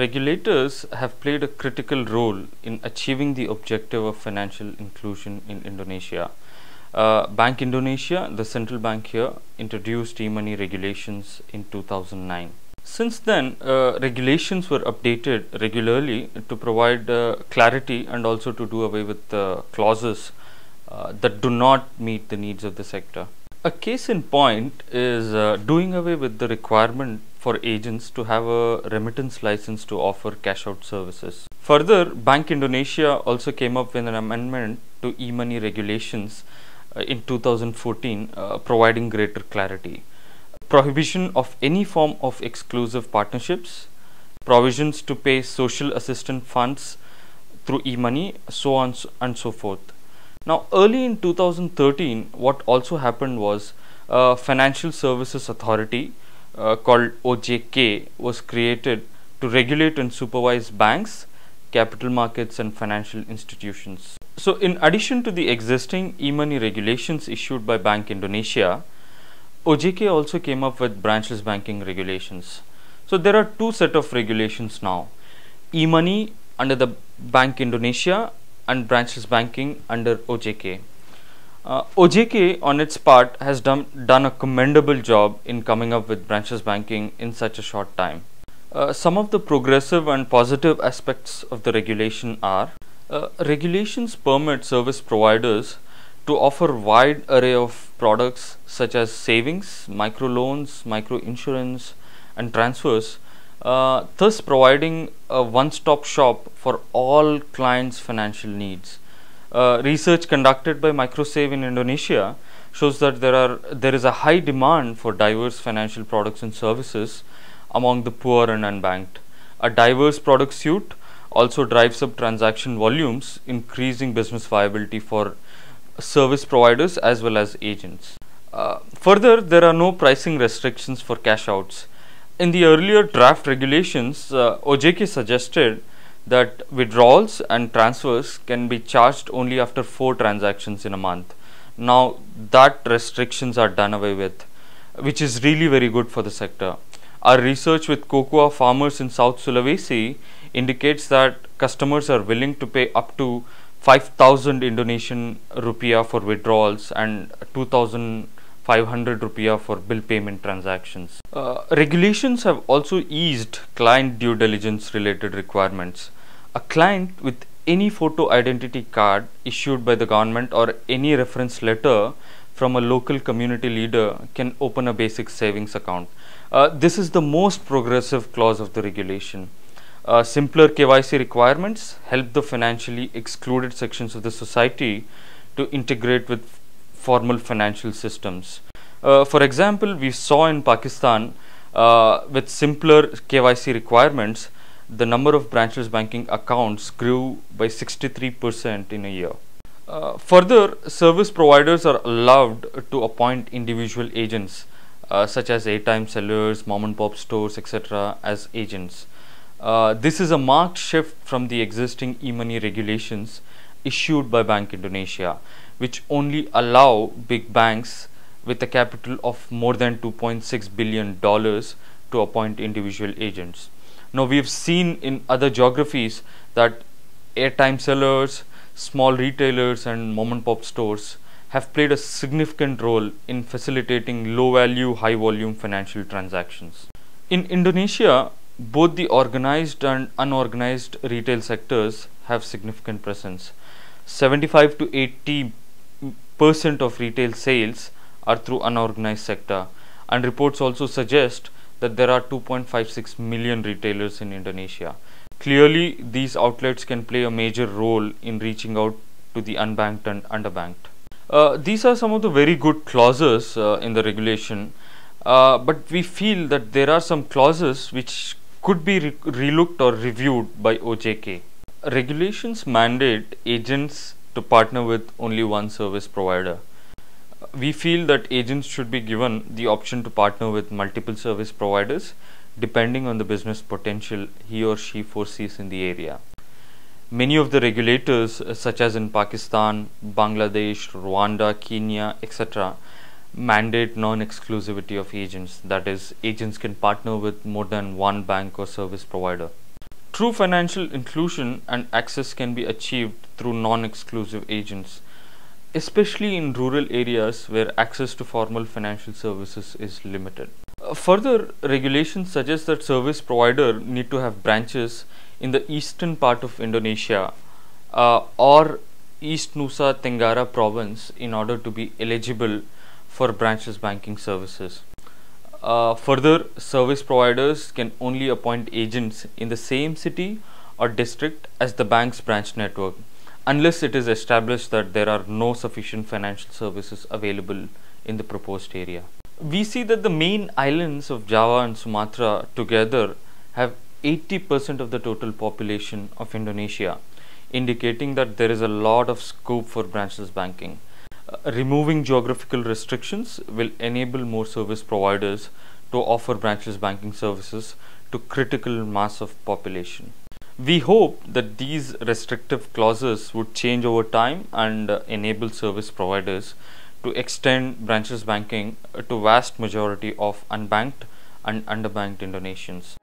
Regulators have played a critical role in achieving the objective of financial inclusion in Indonesia. Bank Indonesia, the central bank here, introduced e-money regulations in 2009. Since then, regulations were updated regularly to provide clarity and also to do away with clauses that do not meet the needs of the sector. A case in point is doing away with the requirement for agents to have a remittance license to offer cash out services. Further, Bank Indonesia also came up with an amendment to e-money regulations in 2014, providing greater clarity. Prohibition of any form of exclusive partnerships, provisions to pay social assistance funds through e-money, so on and so forth. Now, early in 2013, what also happened was Financial Services Authority called OJK was created to regulate and supervise banks, capital markets and financial institutions. So, in addition to the existing e-money regulations issued by Bank Indonesia, OJK also came up with branchless banking regulations. So, there are two sets of regulations now: e-money under the Bank Indonesia and branchless banking under OJK. OJK on its part has done a commendable job in coming up with branchless banking in such a short time. Some of the progressive and positive aspects of the regulation are regulations permit service providers to offer wide array of products such as savings, microloans, micro insurance and transfers, thus providing a one-stop shop for all clients' financial needs. Research conducted by Microsave in Indonesia shows that there is a high demand for diverse financial products and services among the poor and unbanked. A diverse product suite also drives up transaction volumes, increasing business viability for service providers as well as agents. Further, there are no pricing restrictions for cash outs. In the earlier draft regulations, OJK suggested that withdrawals and transfers can be charged only after 4 transactions in a month. Now that restrictions are done away with, which is really very good for the sector. Our research with cocoa farmers in South Sulawesi indicates that customers are willing to pay up to 5,000 Indonesian rupiah for withdrawals and 2,500 rupiah for bill payment transactions. Regulations have also eased client due diligence related requirements. A client with any photo identity card issued by the government or any reference letter from a local community leader can open a basic savings account. This is the most progressive clause of the regulation. Simpler KYC requirements help the financially excluded sections of the society to integrate with formal financial systems. For example, we saw in Pakistan with simpler KYC requirements, the number of branchless banking accounts grew by 63% in a year. Further, service providers are allowed to appoint individual agents such as airtime sellers, mom and pop stores, etc. as agents. This is a marked shift from the existing e-money regulations issued by Bank Indonesia, which only allow big banks with a capital of more than $2.6 billion to appoint individual agents. Now, we have seen in other geographies that airtime sellers, small retailers and mom and pop stores have played a significant role in facilitating low value, high volume financial transactions. In Indonesia, both the organized and unorganized retail sectors have significant presence. 75 to 80% of retail sales are through unorganized sector, and reports also suggest that there are 2.56 million retailers in Indonesia. Clearly, these outlets can play a major role in reaching out to the unbanked and underbanked. These are some of the very good clauses in the regulation, but we feel that there are some clauses which could be relooked or reviewed by OJK. Regulations mandate agents to partner with only one service provider. We feel that agents should be given the option to partner with multiple service providers depending on the business potential he or she foresees in the area. Many of the regulators, such as in Pakistan, Bangladesh, Rwanda, Kenya, etc., mandate non-exclusivity of agents. That is, agents can partner with more than one bank or service provider. True financial inclusion and access can be achieved through non-exclusive agents, especially in rural areas where access to formal financial services is limited. Further, regulations suggest that service provider need to have branches in the eastern part of Indonesia or East Nusa Tenggara province in order to be eligible for branchless banking services. Further, service providers can only appoint agents in the same city or district as the bank's branch network, unless it is established that there are no sufficient financial services available in the proposed area. We see that the main islands of Java and Sumatra together have 80% of the total population of Indonesia, indicating that there is a lot of scope for branchless banking. Removing geographical restrictions will enable more service providers to offer branchless banking services to critical mass of population. We hope that these restrictive clauses would change over time and enable service providers to extend branchless banking to vast majority of unbanked and underbanked Indonesians.